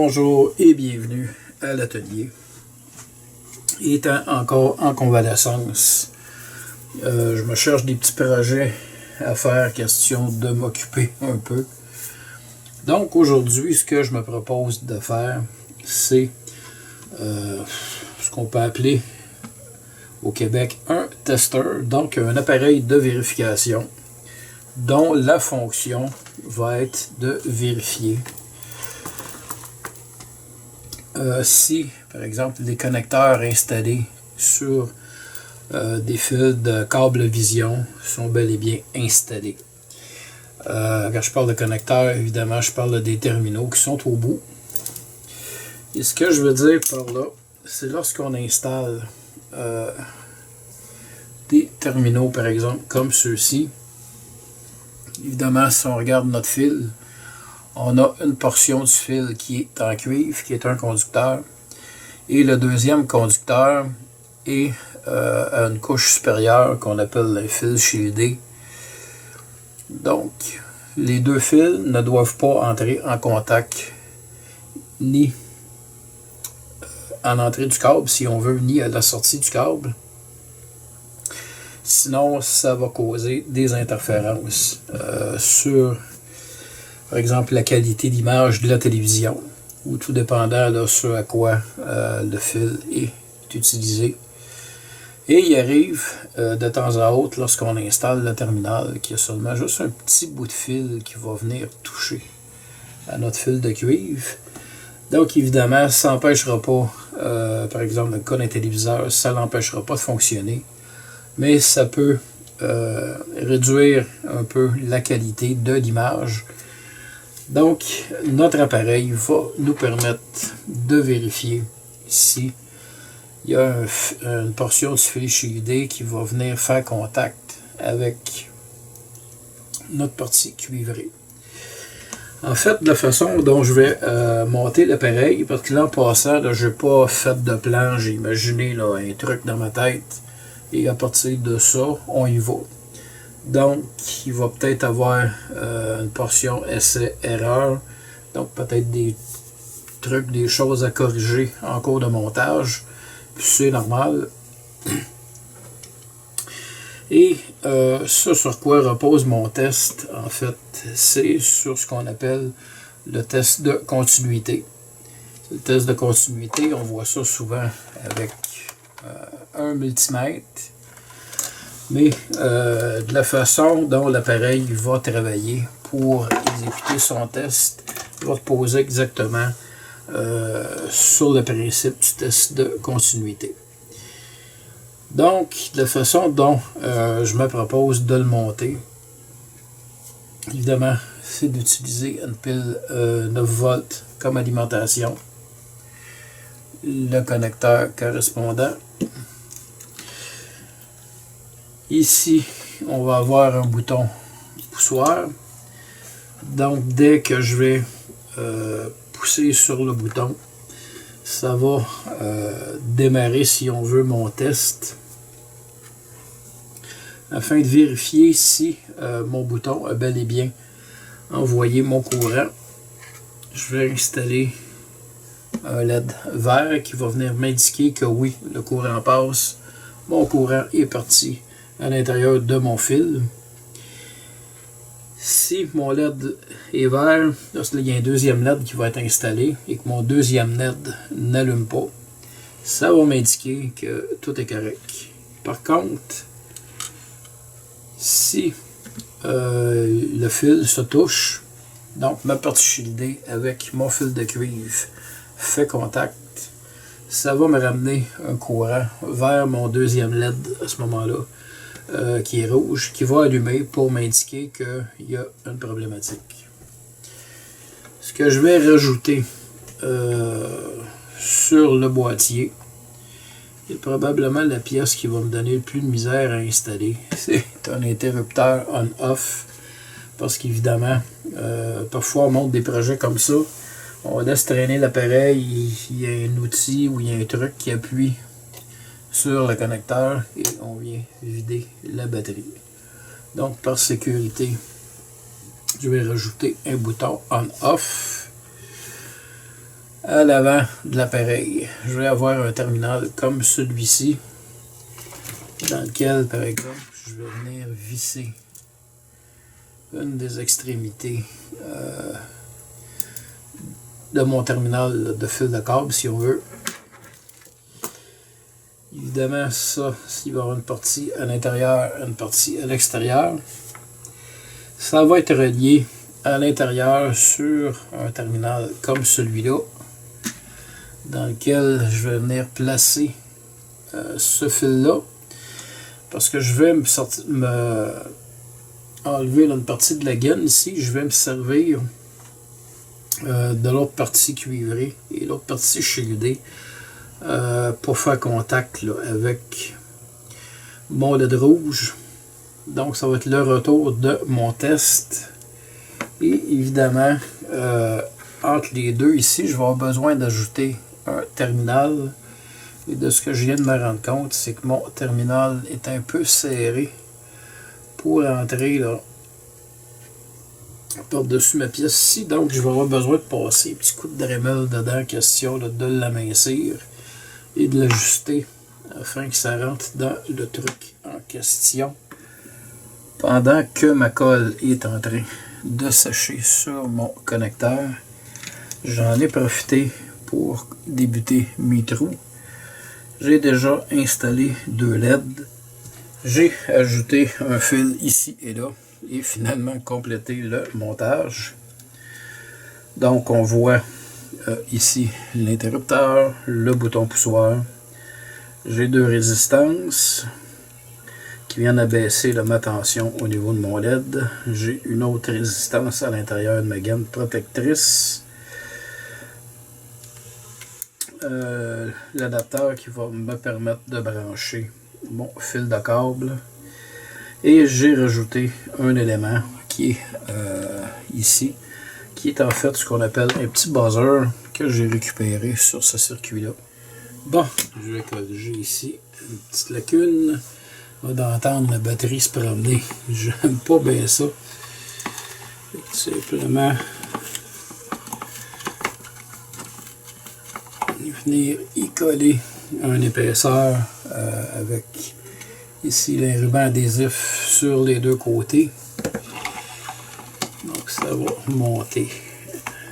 Bonjour et bienvenue à l'atelier. Étant encore en convalescence, je me cherche des petits projets à faire, question de m'occuper un peu. Donc aujourd'hui, ce que je me propose de faire, c'est ce qu'on peut appeler au Québec un testeur, donc un appareil de vérification dont la fonction va être de vérifier si, par exemple, les connecteurs installés sur des fils de câble vision sont bel et bien installés. Quand je parle de connecteurs, évidemment, je parle des terminaux qui sont au bout. Et ce que je veux dire par là, c'est lorsqu'on installe des terminaux, par exemple, comme ceux-ci. Évidemment, si on regarde notre fil, on a une portion du fil qui est en cuivre, qui est un conducteur. Et le deuxième conducteur est à une couche supérieure qu'on appelle un fil shieldé. Donc, les deux fils ne doivent pas entrer en contact ni en entrée du câble, si on veut, ni à la sortie du câble. Sinon, ça va causer des interférences sur, par exemple, la qualité d'image de la télévision, ou tout dépendant de ce à quoi le fil est utilisé. Et il arrive de temps à autre, lorsqu'on installe le terminal, qu'il y a seulement juste un petit bout de fil qui va venir toucher à notre fil de cuivre. Donc évidemment, ça n'empêchera pas, par exemple, dans le cas d'un téléviseur, ça ne l'empêchera pas de fonctionner. Mais ça peut réduire un peu la qualité de l'image. Donc, notre appareil va nous permettre de vérifier si il y a une portion du fil shieldé qui va venir faire contact avec notre partie cuivrée. En fait, la façon dont je vais monter l'appareil, parce que là, en passant, je n'ai pas fait de plan, j'ai imaginé là, un truc dans ma tête. Et à partir de ça, on y va. Donc, il va peut-être avoir une portion essai-erreur. Donc, peut-être des trucs, des choses à corriger en cours de montage. Puis c'est normal. Et ce sur quoi repose mon test, en fait, c'est sur ce qu'on appelle le test de continuité. Le test de continuité, on voit ça souvent avec un multimètre, mais de la façon dont l'appareil va travailler pour exécuter son test va reposer exactement sur le principe du test de continuité. Donc, de la façon dont je me propose de le monter, évidemment, c'est d'utiliser une pile 9 volts comme alimentation, le connecteur correspondant. Ici, on va avoir un bouton poussoir. Donc, dès que je vais pousser sur le bouton, ça va démarrer, si on veut, mon test, afin de vérifier si mon bouton a bel et bien envoyé mon courant. Je vais installer un LED vert qui va venir m'indiquer que oui, le courant passe. Mon courant est parti à l'intérieur de mon fil. Si mon LED est vert, il y a un deuxième LED qui va être installé et que mon deuxième LED n'allume pas, ça va m'indiquer que tout est correct. Par contre, si le fil se touche, donc ma partie shieldée avec mon fil de cuivre fait contact, ça va me ramener un courant vers mon deuxième LED à ce moment-là, qui est rouge, qui va allumer pour m'indiquer qu'il y a une problématique. Ce que je vais rajouter sur le boîtier est probablement la pièce qui va me donner le plus de misère à installer. C'est un interrupteur on-off, parce qu'évidemment, parfois on monte des projets comme ça, on laisse traîner l'appareil, il y a un outil ou il y a un truc qui appuie sur le connecteur et on vient vider la batterie. Donc, par sécurité, je vais rajouter un bouton on-off. à l'avant de l'appareil. Je vais avoir un terminal comme celui-ci, dans lequel, par exemple, je vais venir visser une des extrémités de mon terminal de fil de câble, si on veut. Évidemment, ça, s'il va y avoir une partie à l'intérieur, une partie à l'extérieur, ça va être relié à l'intérieur sur un terminal comme celui-là, dans lequel je vais venir placer ce fil-là, parce que je vais me enlever une partie de la gaine ici. Je vais me servir de l'autre partie cuivrée et l'autre partie shieldée pour faire contact là, avec mon LED rouge. Donc ça va être le retour de mon test. Et évidemment, entre les deux ici, je vais avoir besoin d'ajouter un terminal. Et de ce que je viens de me rendre compte, c'est que mon terminal est un peu serré pour entrer là par-dessus ma pièce ici. Donc je vais avoir besoin de passer un petit coup de Dremel dedans, question là, de l'amincir et de l'ajuster afin que ça rentre dans le truc en question. Pendant que ma colle est en train de sécher sur mon connecteur, j'en ai profité pour débuter mes trous. J'ai déjà installé 2 LED. J'ai ajouté un fil ici et là et finalement complété le montage. Donc on voit ici l'interrupteur, le bouton poussoir. J'ai 2 résistances qui viennent abaisser ma tension au niveau de mon LED. J'ai une autre résistance à l'intérieur de ma gaine protectrice. L'adapteur qui va me permettre de brancher mon fil de câble. Et j'ai rajouté un élément qui est ici, qui est en fait ce qu'on appelle un petit buzzer que j'ai récupéré sur ce circuit-là. Bon, je vais corriger ici une petite lacune. On va d'entendre la batterie se promener. J'aime pas bien ça. Simplement venir y coller une épaisseur avec ici les rubans adhésifs sur les deux côtés. Donc ça va monter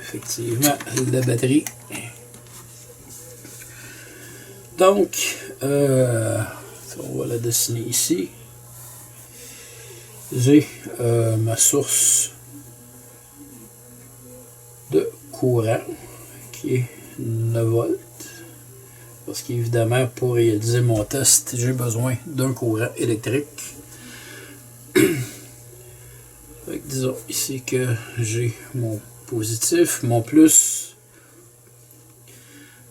effectivement la batterie. Donc on va la dessiner ici. J'ai ma source de courant qui est 9 volts. Parce qu'évidemment, pour réaliser mon test, j'ai besoin d'un courant électrique. Disons ici que j'ai mon positif, mon plus.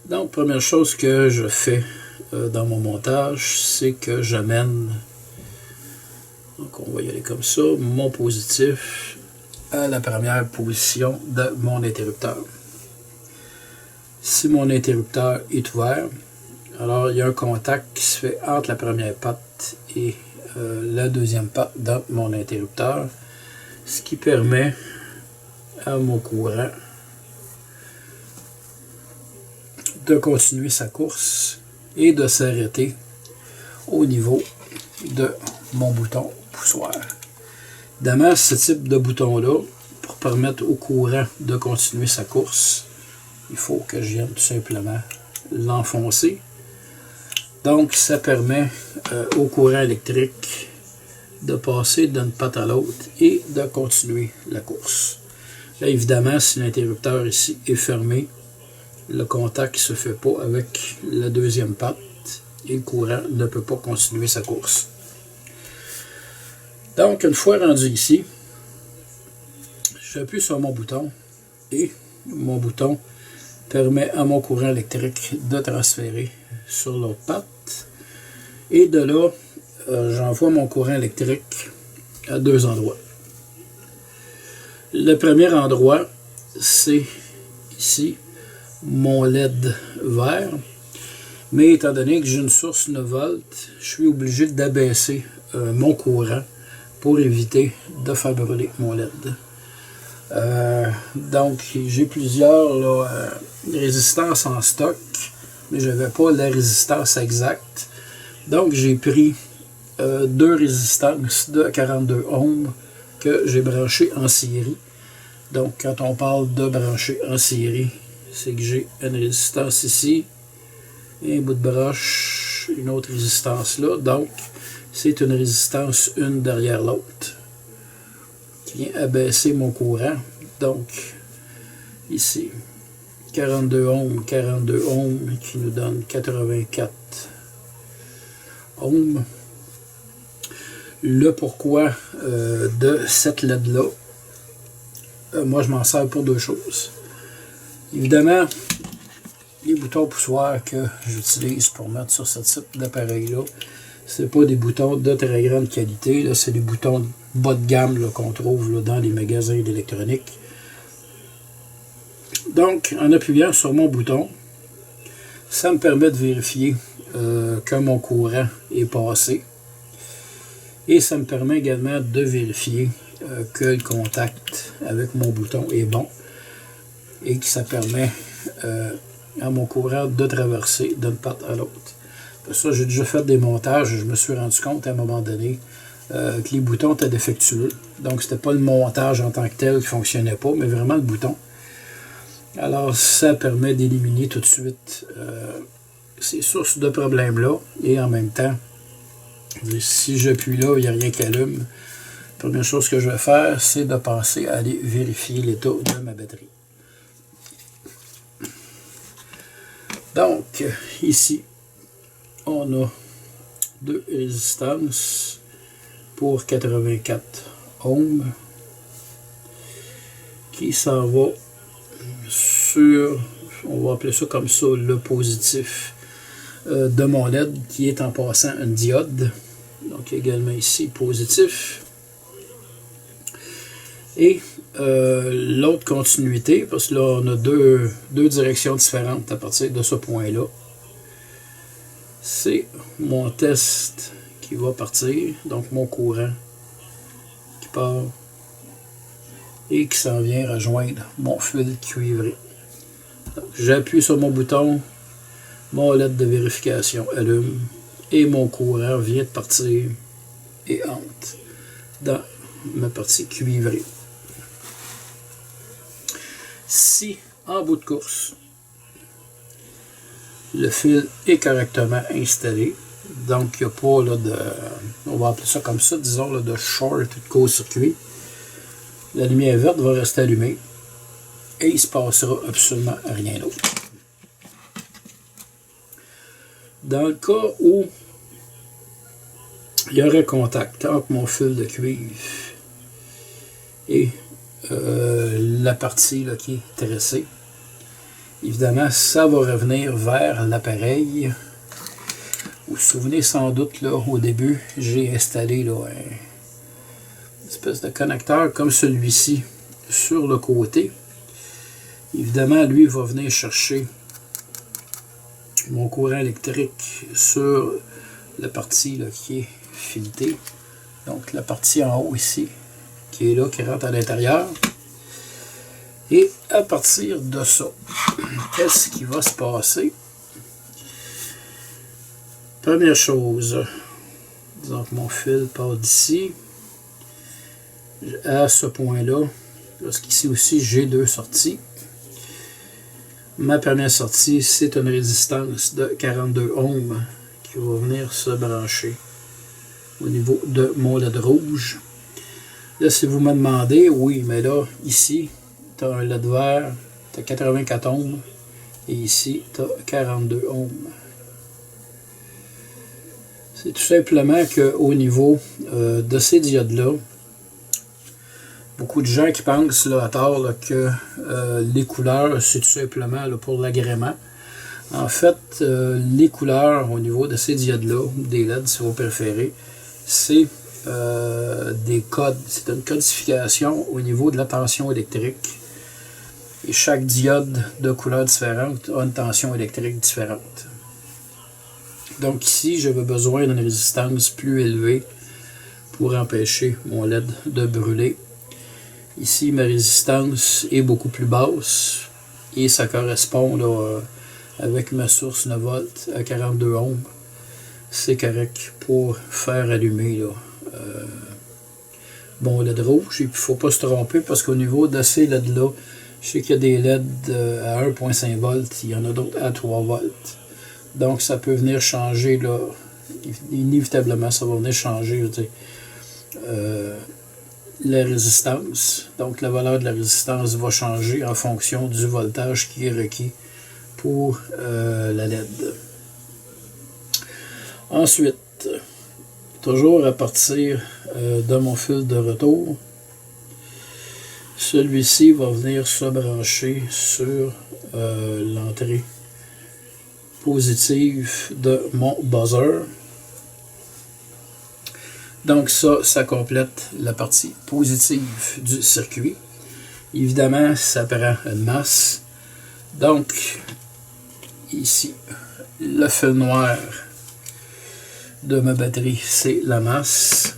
Donc, première chose que je fais dans mon montage, c'est que j'amène, donc on va y aller comme ça, mon positif à la première position de mon interrupteur. Si mon interrupteur est ouvert, alors il y a un contact qui se fait entre la première patte et la deuxième patte de mon interrupteur, ce qui permet à mon courant de continuer sa course et de s'arrêter au niveau de mon bouton poussoir. Évidemment, ce type de bouton-là, pour permettre au courant de continuer sa course, il faut que je vienne tout simplement l'enfoncer. Donc, ça permet au courant électrique de passer d'une patte à l'autre et de continuer la course. Là, évidemment, si l'interrupteur ici est fermé, le contact ne se fait pas avec la deuxième patte et le courant ne peut pas continuer sa course. Donc, une fois rendu ici, j'appuie sur mon bouton et mon bouton permet à mon courant électrique de transférer sur l'autre patte. Et de là, j'envoie mon courant électrique à 2 endroits. Le premier endroit, c'est ici, mon LED vert. Mais étant donné que j'ai une source 9 volts, je suis obligé d'abaisser mon courant pour éviter de faire brûler mon LED. Donc, j'ai plusieurs résistances en stock, mais je n'avais pas la résistance exacte. Donc, j'ai pris deux résistances de 42 ohms que j'ai branchées en série. Donc, quand on parle de brancher en série, c'est que j'ai une résistance ici, et un bout de broche, une autre résistance là. Donc, c'est une résistance une derrière l'autre qui vient abaisser mon courant. Donc, ici, 42 ohms qui nous donne 84 ohms. Le pourquoi de cette LED-là, moi je m'en sers pour deux choses. Évidemment, les boutons poussoirs que j'utilise pour mettre sur ce type d'appareil-là, c'est pas des boutons de très grande qualité, c'est des boutons bas de gamme qu'on trouve là, dans les magasins d'électronique. Donc, en appuyant sur mon bouton, ça me permet de vérifier que mon courant est passé. Et ça me permet également de vérifier que le contact avec mon bouton est bon. Et que ça permet à mon courant de traverser d'une patte à l'autre. Ça, j'ai déjà fait des montages. Je me suis rendu compte à un moment donné que les boutons étaient défectueux. Donc, c'était pas le montage en tant que tel qui ne fonctionnait pas, mais vraiment le bouton. Alors, ça permet d'éliminer tout de suite ces sources de problèmes-là. Et en même temps, si j'appuie là, il n'y a rien qui allume. La première chose que je vais faire, c'est de passer à aller vérifier l'état de ma batterie. Donc, ici, on a deux résistances pour 84 ohms qui s'en va sur, on va appeler ça comme ça, le positif de mon LED qui est en passant une diode. Donc également ici positif. Et l'autre continuité, parce que là on a deux directions différentes à partir de ce point-là. C'est mon test qui va partir, donc mon courant qui part et qui s'en vient rejoindre mon fil cuivré. J'appuie sur mon bouton, mon LED de vérification allume et mon courant vient de partir et entre dans ma partie cuivrée. Si en bout de course, le fil est correctement installé, donc il n'y a pas là, de, on va appeler ça comme ça, disons là, de short, de court-circuit, la lumière verte va rester allumée et il ne se passera absolument rien d'autre. Dans le cas où il y aurait contact entre mon fil de cuivre et la partie là, qui est tressée, évidemment, ça va revenir vers l'appareil. Vous vous souvenez sans doute, là, au début, j'ai installé là, une espèce de connecteur comme celui-ci sur le côté. Évidemment, lui va venir chercher mon courant électrique sur la partie là, qui est filetée. Donc, la partie en haut ici, qui est là, qui rentre à l'intérieur. Et à partir de ça, qu'est-ce qui va se passer? Première chose, disons que mon fil part d'ici. À ce point-là, parce qu'ici aussi, j'ai deux sorties. Ma première sortie, c'est une résistance de 42 ohms qui va venir se brancher au niveau de mon LED rouge. Là, si vous me demandez, oui, mais là, ici, tu as un LED vert, tu as 84 ohms, et ici, tu as 42 ohms. C'est tout simplement qu'au niveau de ces diodes-là, beaucoup de gens qui pensent là, à tort là, que les couleurs, c'est tout simplement là, pour l'agrément. En fait, les couleurs au niveau de ces diodes-là, des LED si vous préférez, c'est des codes. C'est une codification au niveau de la tension électrique. Et chaque diode de couleur différente a une tension électrique différente. Donc ici, j'avais besoin d'une résistance plus élevée pour empêcher mon LED de brûler. Ici, ma résistance est beaucoup plus basse et ça correspond là, avec ma source 9 volts à 42 ohms. C'est correct pour faire allumer là, bon LED rouge. Et puis, il ne faut pas se tromper parce qu'au niveau de ces LED-là, je sais qu'il y a des LED à 1.5 volts, il y en a d'autres à 3 volts. Donc, ça peut venir changer, là, inévitablement, ça va venir changer, je veux dire, la résistance. Donc, la valeur de la résistance va changer en fonction du voltage qui est requis pour la LED. Ensuite, toujours à partir de mon fil de retour, celui-ci va venir se brancher sur l'entrée positive de mon buzzer. Donc ça complète la partie positive du circuit. Évidemment, ça prend une masse. Donc, ici, le fil noir de ma batterie, c'est la masse.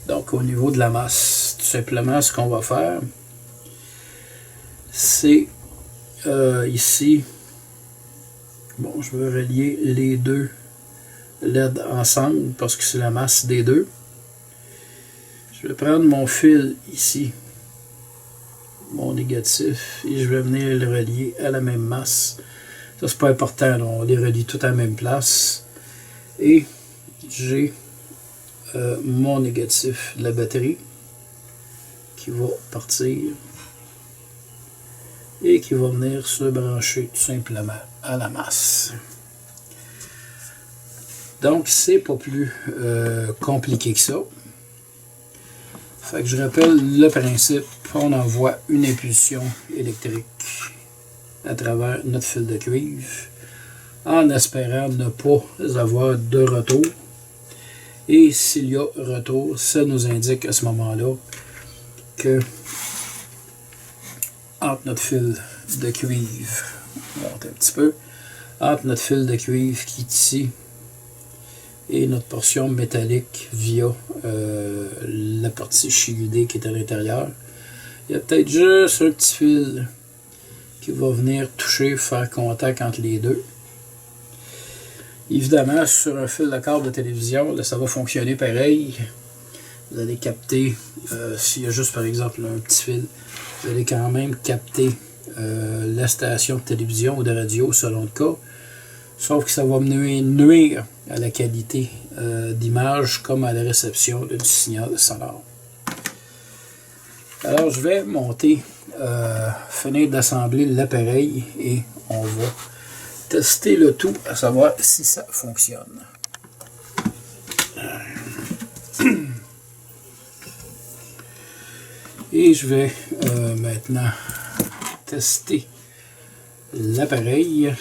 Donc, au niveau de la masse, tout simplement, ce qu'on va faire, c'est ici, bon, je vais relier les deux LED ensemble parce que c'est la masse des deux. Je vais prendre mon fil ici, mon négatif, et je vais venir le relier à la même masse. Ça, c'est pas important, là, on les relie tout à la même place. Et j'ai mon négatif de la batterie qui va partir et qui va venir se brancher tout simplement à la masse. Donc, c'est pas plus compliqué que ça. Fait que je rappelle le principe, on envoie une impulsion électrique à travers notre fil de cuivre en espérant ne pas avoir de retour. Et s'il y a retour, ça nous indique à ce moment-là que entre notre fil de cuivre, on monte un petit peu, entre notre fil de cuivre qui est ici et notre portion métallique via la partie shieldée qui est à l'intérieur, il y a peut-être juste un petit fil qui va venir toucher, faire contact entre les deux. Évidemment, sur un fil de câble de télévision, là, ça va fonctionner pareil. Vous allez capter, s'il y a juste par exemple un petit fil, vous allez quand même capter la station de télévision ou de radio selon le cas. Sauf que ça va nuire à la qualité d'image comme à la réception du signal sonore. Alors je vais monter, finir d'assembler l'appareil et on va tester le tout à savoir si ça fonctionne. Et je vais maintenant tester l'appareil.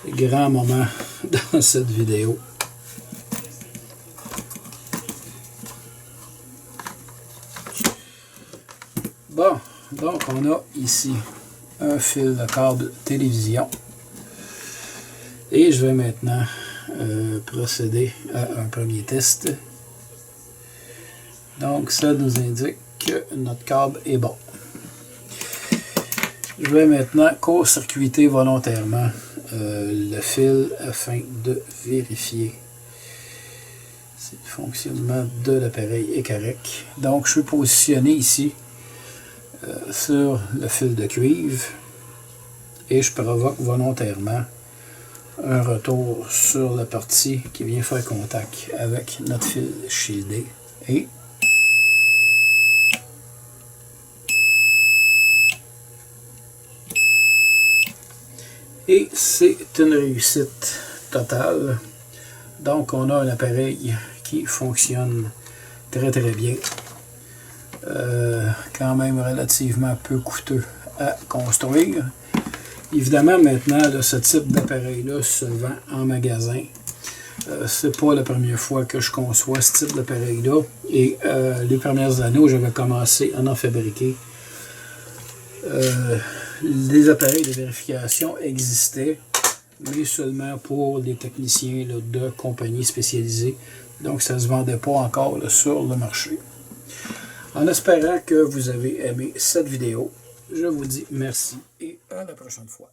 Grand moment dans cette vidéo. Bon, donc on a ici un fil de câble télévision et je vais maintenant procéder à un premier test. Donc ça nous indique que notre câble est bon. Je vais maintenant court-circuiter volontairement le fil afin de vérifier si le fonctionnement de l'appareil est correct. Donc je suis positionné ici sur le fil de cuivre et je provoque volontairement un retour sur la partie qui vient faire contact avec notre fil shieldé et c'est une réussite totale. Donc on a un appareil qui fonctionne très très bien. Quand même relativement peu coûteux à construire. Évidemment maintenant là, ce type d'appareil là se vend en magasin. C'est pas la première fois que je conçois ce type d'appareil là et les premières années où j'avais commencé à en fabriquer, les appareils de vérification existaient, mais seulement pour les techniciens là, de compagnies spécialisées. Donc ça ne se vendait pas encore là, sur le marché. En espérant que vous avez aimé cette vidéo, je vous dis merci et à la prochaine fois.